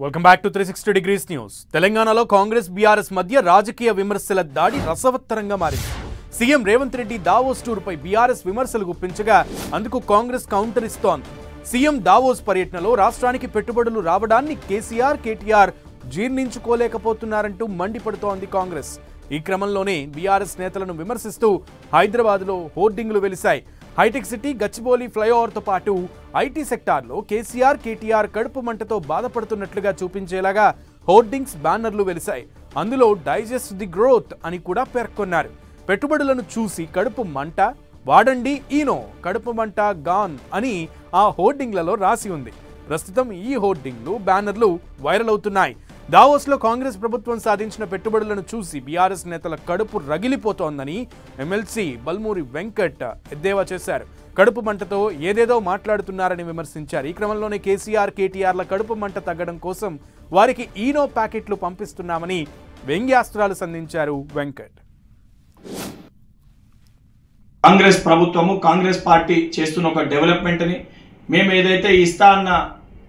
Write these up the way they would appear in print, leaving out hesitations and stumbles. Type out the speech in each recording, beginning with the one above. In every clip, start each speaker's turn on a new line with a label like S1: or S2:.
S1: Welcome back to 360 degrees news. తెలంగాణలో Congress BRS మధ్య రాజకీయ విమర్శల దాడి రసవత్తరంగా మారింది. సీఎం రేవంత్ రెడ్డి దావోస్ టూర్పై బీఆర్ఎస్ విమర్శలు గుప్పించగా అందుకు కాంగ్రెస్ కౌంటర్ ఇస్తోంది. సీఎం దావోస్ పర్యటనలో రాష్ట్రానికి పెట్టుబడులు రావడాన్ని కేటీఆర్ జీర్ణించుకోలేకపోతున్నారంటూ మండిపడుతోంది కాంగ్రెస్. ఈ క్రమంలోనే బీఆర్ఎస్ నేతలను విమర్శిస్తూ హైదరాబాద్లో హోర్డింగ్లు వెలిశాయి. హైటెక్ సిటీ, గచ్చిబౌలి ఫ్లైఓవర్తో పాటు ఐటీ సెక్టార్లో కేటీఆర్ కడుపు మంటతో బాధపడుతున్నట్లుగా చూపించేలాగా హోర్డింగ్స్, బ్యానర్లు వెలిశాయి. అందులో డైజెస్ట్ ది గ్రోత్ అని కూడా పేర్కొన్నారు. పెట్టుబడులను చూసి కడుపు మంట, వాడండి ఈనో కడుపు మంట గాన్ అని ఆ హోర్డింగ్లలో రాసి ఉంది. ప్రస్తుతం ఈ హోర్డింగ్లు, బ్యానర్లు వైరల్ అవుతున్నాయి. దావోస్లో కాంగ్రెస్ ప్రభుత్వం సాధించిన పెట్టుబడులను చూసి బీఆర్ఎస్ నేతల కడుపు రగిలిపోతోందని ఎమ్మెల్సీ బల్మూరి వెంకట్ ఎద్దేవా చేశారు. కడుపు మంటతో ఏదేదో మాట్లాడుతున్నారని విమర్శించారు. ఈ క్రమంలోనే కేటీఆర్ల కడుపు మంట తగ్గడం కోసం వారికి ఈనో ప్యాకెట్లు పంపిస్తున్నామని వ్యంగ్యాస్త్రాలు సంధించారు వెంకట్.
S2: కాంగ్రెస్ ప్రభుత్వము, కాంగ్రెస్ పార్టీ చేస్తున్న ఒక డెవలప్మెంట్ ని మేము ఏదైతే ఇస్తా అన్న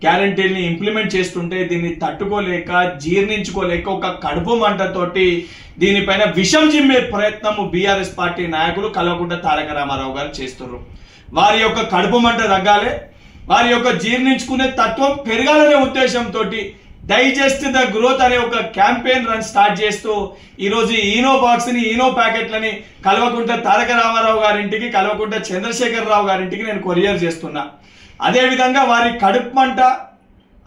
S2: గ్యారంటీని ఇంప్లిమెంట్ చేస్తుంటే దీన్ని తట్టుకోలేక, జీర్ణించుకోలేక ఒక కడుపు మంటతోటి దీనిపైన విషం జిమ్మే ప్రయత్నము బీఆర్ఎస్ పార్టీ నాయకులు కల్వకుంట్ల తారక రామారావు గారు చేస్తున్నారు. వారి యొక్క కడుపు మంట తగ్గాలి, వారి యొక్క జీర్ణించుకునే తత్వం పెరగాలనే ఉద్దేశంతో డైజెస్ట్ ద గ్రోత్ అనే ఒక క్యాంపెయిన్ రన్ స్టార్ట్ చేస్తూ ఈరోజు ఈనో బాక్స్ని, ఈనో ప్యాకెట్లని కల్వకుంట్ల తారక రామారావు గారింటికి, కల్వకుంట్ల చంద్రశేఖరరావు గారింటికి నేను కొరియర్ చేస్తున్నా. అదేవిధంగా వారి కడుపు మంట,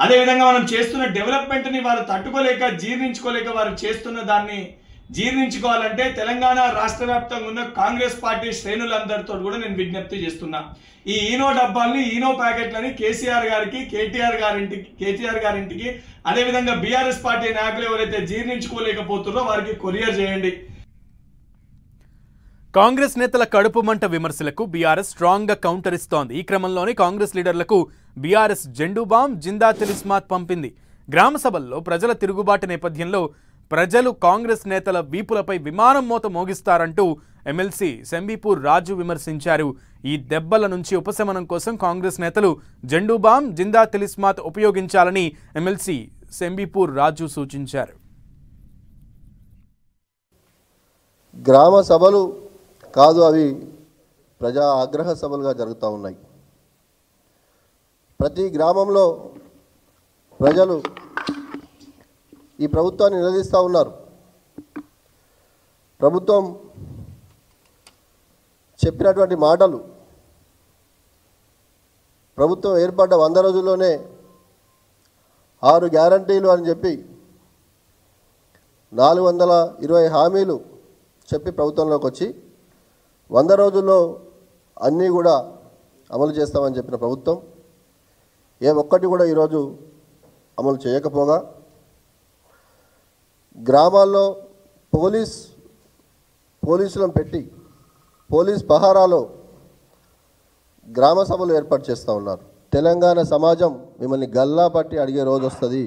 S2: అదేవిధంగా మనం చేస్తున్న డెవలప్మెంట్ని వారు తట్టుకోలేక, జీర్ణించుకోలేక వారు చేస్తున్న దాన్ని జీర్ణించుకోవాలంటే తెలంగాణ రాష్ట్ర వ్యాప్తంగా ఉన్న కాంగ్రెస్ పార్టీ శ్రేణులందరితో కూడా నేను విజ్ఞప్తి చేస్తున్నా. ఈ ఈనో డబ్బాల్ని, ఈనో ప్యాకెట్లని కేసీఆర్ గారికి, కేటీఆర్ గారింటికి అదేవిధంగా బీఆర్ఎస్ పార్టీ నాయకులు ఎవరైతే జీర్ణించుకోలేకపోతున్నారో వారికి కొరియర్ చేయండి.
S1: కాంగ్రెస్ నేతల కడుపు మంట విమర్శలకు బీఆర్ఎస్ స్ట్రాంగ్ గా కౌంటర్ ఇస్తోంది. ఈ క్రమంలోనే కాంగ్రెస్ లీడర్లకు బీఆర్ఎస్ జెండూ బామ్, జిందా తిలిస్మాత్ పంపింది. గ్రామ సభల్లో ప్రజల తిరుగుబాటు నేపథ్యంలో ప్రజలు కాంగ్రెస్ నేతల వీపులపై విమానం మోత మోగిస్తారంటూ ఎమ్మెల్సీ సెంబీపూర్ రాజు విమర్శించారు. ఈ దెబ్బల నుంచి ఉపశమనం కోసం కాంగ్రెస్ నేతలు జెండూ బామ్, జిందా తిలిస్మాత్ ఉపయోగించాలని ఎమ్మెల్సీ సెంబీపూర్ రాజు సూచించారు.
S3: గ్రామ సభలు కాదు, అవి ప్రజా ఆగ్రహ సభలుగా జరుగుతూ ఉన్నాయి. ప్రతి గ్రామంలో ప్రజలు ఈ ప్రభుత్వాన్ని నిలదీస్తూ ఉన్నారు. ప్రభుత్వం చెప్పినటువంటి మాటలు, ప్రభుత్వం ఏర్పడ్డ 100 రోజుల్లోనే 6 గ్యారంటీలు అని చెప్పి 420 హామీలు చెప్పి ప్రభుత్వంలోకి వచ్చి 100 రోజుల్లో అన్నీ కూడా అమలు చేస్తామని చెప్పిన ప్రభుత్వం ఏ ఒక్కటి కూడా ఈరోజు అమలు చేయకపోగా గ్రామాల్లో పోలీసులను పెట్టి పోలీస్ పహారాలో గ్రామ సభలు ఏర్పాటు చేస్తూ ఉన్నారు. తెలంగాణ సమాజం మిమ్మల్ని గల్లా పట్టి అడిగే రోజు వస్తుంది,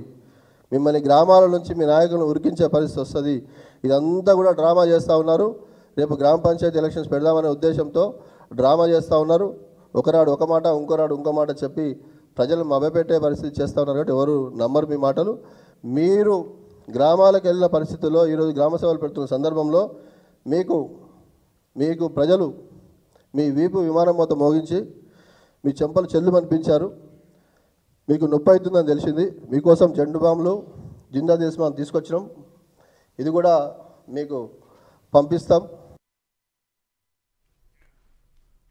S3: మిమ్మల్ని గ్రామాల నుంచి మీ నాయకులను ఉరికించే పరిస్థితి వస్తుంది. ఇదంతా కూడా డ్రామా చేస్తూ ఉన్నారు. రేపు గ్రామ పంచాయతీ ఎలక్షన్స్ పెడదామనే ఉద్దేశంతో డ్రామా చేస్తూ ఉన్నారు. ఒకనాడు ఒక మాట, ఇంకోనాడు ఇంకో మాట చెప్పి ప్రజలు మభ్యపెట్టే పరిస్థితి చేస్తూ ఉన్నారు. కాబట్టి ఎవరు నమ్మరు మీ మాటలు. మీరు గ్రామాలకు వెళ్ళిన పరిస్థితుల్లో ఈరోజు గ్రామ సభలు పెడుతున్న సందర్భంలో మీకు ప్రజలు మీ వీపు విమానం మొత్తం మోగించి మీ చెంపలు చెల్లు అనిపించారు. మీకు నొప్పి అవుతుందని తెలిసింది. మీకోసం జెండు బాంబులు, జిందా తిలిస్మాత్ తీసుకొచ్చినాం. ఇది కూడా మీకు పంపిస్తాం.